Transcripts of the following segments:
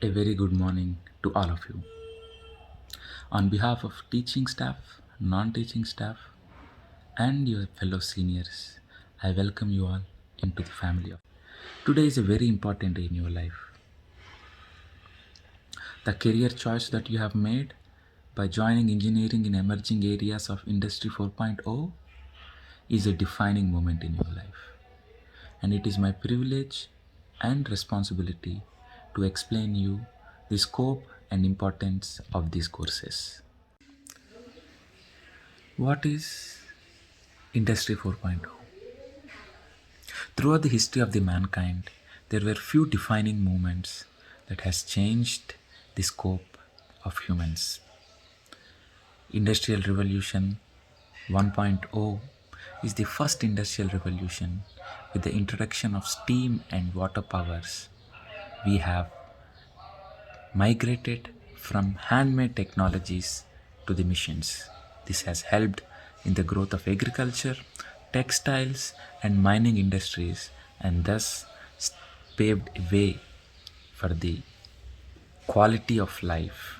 A very good morning to all of you. On behalf of teaching staff, non teaching staff, and your fellow seniors, I welcome you all into the family of. Today is a very important day in your life. The career choice that you have made by joining engineering in emerging areas of Industry 4.0 is a defining moment in your life. And it is my privilege and responsibility to explain you the scope and importance of these courses. What is Industry 4.0? Throughout the history of the mankind, there were few defining movements that has changed the scope of humans. Industrial Revolution 1.0 is the first industrial revolution. With the introduction of steam and water powers, we have migrated from handmade technologies to the machines. This has helped in the growth of agriculture, textiles, and mining industries, and thus paved a way for the quality of life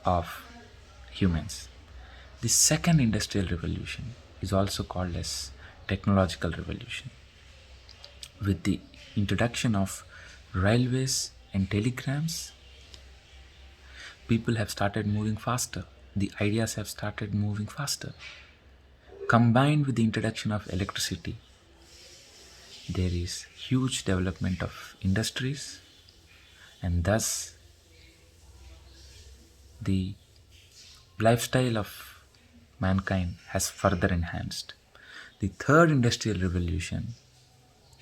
of humans. The second industrial revolution is also called as technological revolution. With the introduction of railways and telegrams, people have started moving faster. The ideas have started moving faster. Combined with the introduction of electricity, there is huge development of industries, and thus the lifestyle of mankind has further enhanced. The third industrial revolution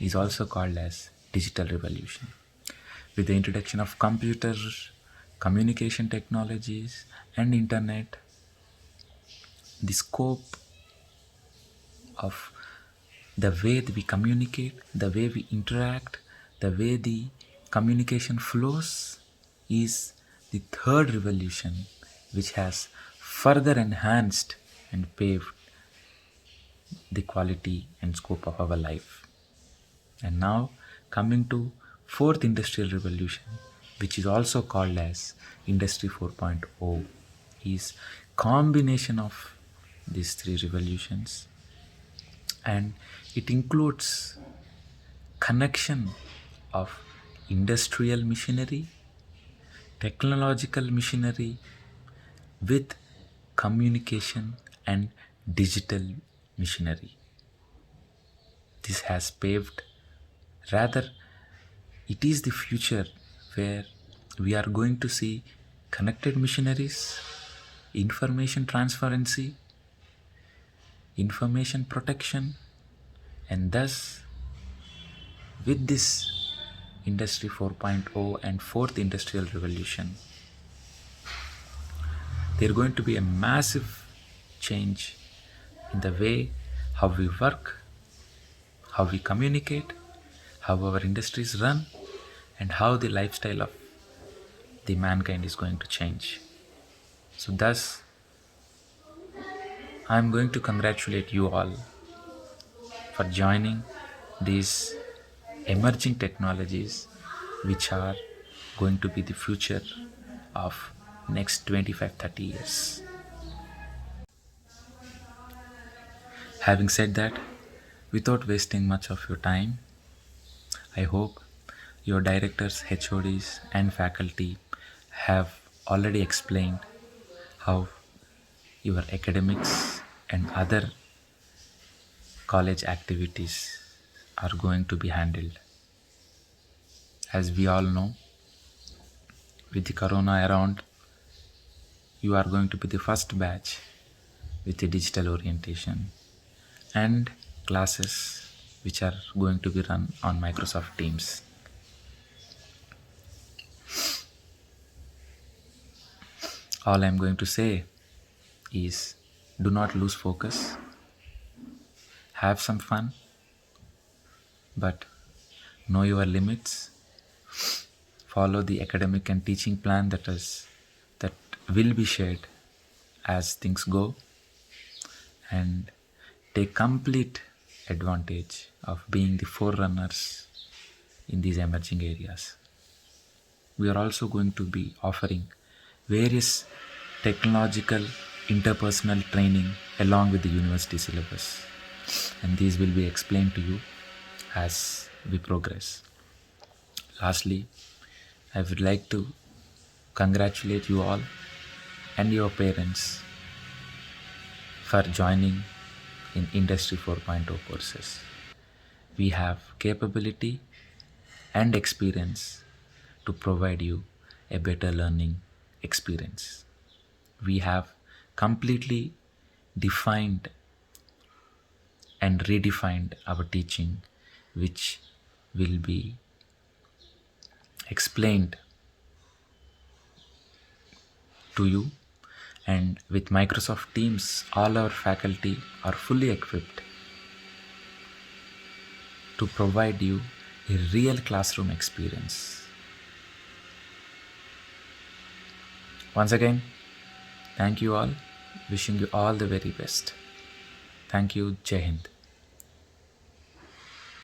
is also called as digital revolution. With the introduction of computers, communication technologies, and internet, the scope of the way that we communicate, the way we interact, the way the communication flows is the third revolution, which has further enhanced and paved the quality and scope of our life. And now coming to fourth industrial revolution, which is also called as Industry 4.0, is combination of these three revolutions, and it includes connection of industrial machinery, technological machinery with communication and digital machinery. This has paved, rather, it is the future where we are going to see connected machineries, information transparency, information protection, and thus with this Industry 4.0 and fourth industrial revolution, there is going to be a massive change in the way how we work, how we communicate, how our industries run, and how the lifestyle of the mankind is going to change. So thus, I am going to congratulate you all for joining these emerging technologies which are going to be the future of next 25-30 years. Having said that, without wasting much of your time, I hope your directors, HODs, and faculty have already explained how your academics and other college activities are going to be handled. As we all know, with the corona around, you are going to be the first batch with the digital orientation and classes which are going to be run on Microsoft Teams. All I'm going to say is do not lose focus, have some fun, but know your limits, follow the academic and teaching plan that will be shared as things go, and take complete advantage of being the forerunners in these emerging areas. we are also going to be offering various technological interpersonal training along with the university syllabus, and these will be explained to you as we progress. Lastly, I would like to congratulate you all and your parents for joining in Industry 4.0 courses. We have capability and experience to provide you a better learning experience. We have completely defined and redefined our teaching, which will be explained to you. And with Microsoft Teams, all our faculty are fully equipped to provide you a real classroom experience. Once again, thank you all. Wishing you all the very best. Thank you. Jai Hind.